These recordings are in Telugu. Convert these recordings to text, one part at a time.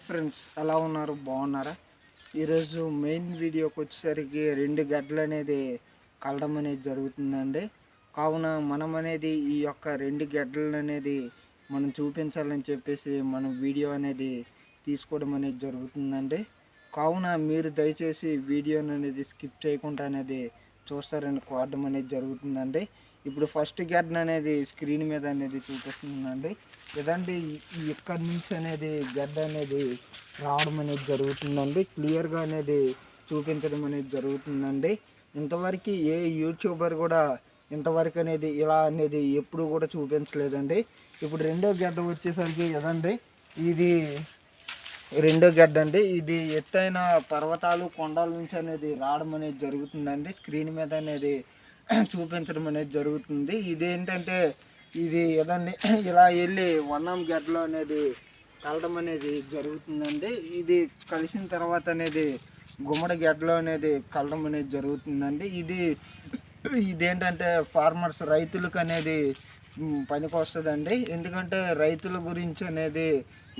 ఫ్రెండ్స్ ఎలా ఉన్నారు, బాగున్నారా? ఈరోజు మెయిన్ వీడియోకి వచ్చేసరికి 2 గడ్డలు అనేది కలడం అనేది జరుగుతుందండి. కావున మనం అనేది ఈ యొక్క 2 గడ్డలను అనేది మనం చూపించాలని చెప్పేసి మనం వీడియో అనేది తీసుకోవడం అనేది జరుగుతుందండి. కావున మీరు దయచేసి వీడియోని అనేది స్కిప్ చేయకుండా అనేది చూస్తారని కోరడం అనేది జరుగుతుందండి. ఇప్పుడు ఫస్ట్ గడ్డ అనేది స్క్రీన్ మీద అనేది చూపిస్తుందండి. ఇదండి ఇక్కడి నుంచి అనేది గడ్డ అనేది రావడం అనేది జరుగుతుందండి. క్లియర్గా అనేది చూపించడం అనేది జరుగుతుందండి. ఇంతవరకు ఏ యూట్యూబర్ కూడా ఇంతవరకు అనేది ఇలా అనేది ఎప్పుడు కూడా చూపించలేదండి. ఇప్పుడు రెండో గడ్డ వచ్చేసరికి ఇదండి, ఇది రెండో గడ్డ అండి. ఇది ఎత్తైన పర్వతాలు కొండల నుంచి అనేది రావడం అనేది జరుగుతుందండి. స్క్రీన్ మీద అనేది చూపించడం అనేది జరుగుతుంది. ఇదేంటంటే ఇది ఏదండి ఇలా వెళ్ళి వన్నం గడ్డలో అనేది కలడం అనేది జరుగుతుందండి. ఇది కలిసిన తర్వాత అనేది గుమ్మడి గడ్డలో అనేది కలడం అనేది జరుగుతుందండి. ఇదేంటంటే ఫార్మర్స్ రైతులకు అనేది పనికి వస్తుందండి. ఎందుకంటే రైతుల గురించి అనేది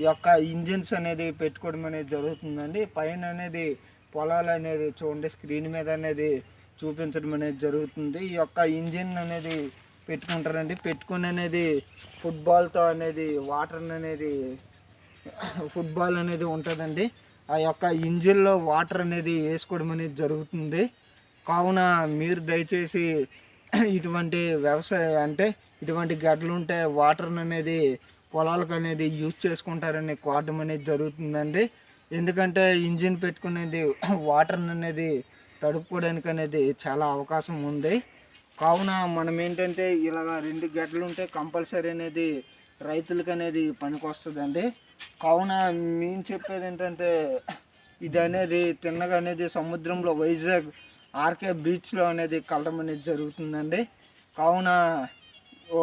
ఈ యొక్క ఇంజిన్స్ అనేది పెట్టుకోవడం అనేది జరుగుతుందండి. పైన అనేది పొలాలు అనేది చూడండి, స్క్రీన్ మీద అనేది చూపించడం అనేది జరుగుతుంది. ఈ యొక్క ఇంజిన్ అనేది పెట్టుకుంటారండి. పెట్టుకుని అనేది ఫుట్బాల్తో అనేది వాటర్ అనేది ఫుట్బాల్ అనేది ఉంటుందండి. ఆ యొక్క ఇంజిన్లో వాటర్ అనేది వేసుకోవడం అనేది జరుగుతుంది. కావున మీరు దయచేసి ఇటువంటి ఇటువంటి గడ్డలు ఉంటే వాటర్ అనేది పొలాలకు అనేది యూజ్ చేసుకుంటారని కోరడం అనేది జరుగుతుందండి. ఎందుకంటే ఇంజిన్ పెట్టుకునేది వాటర్ అనేది తడుపుకోవడానికి అనేది చాలా అవకాశం ఉంది. కావున మనం ఏంటంటే ఇలాగ 2 గడ్డలు ఉంటే కంపల్సరీ అనేది రైతులకు అనేది పనికి వస్తుందండి. కావున మేము చెప్పేది ఏంటంటే ఇది అనేది తిన్నగా అనేది సముద్రంలో వైజాగ్ ఆర్కే బీచ్లో అనేది కలడం అనేది జరుగుతుందండి. కావున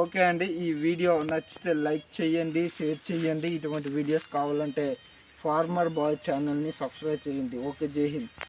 ఓకే అండి, ఈ వీడియో నచ్చితే లైక్ చేయండి, షేర్ చేయండి. ఇటువంటి వీడియోస్ కావాలంటే ఫార్మర్ బాయ్ ఛానల్ని సబ్స్క్రైబ్ చేయండి. ఓకే, జై హింద్.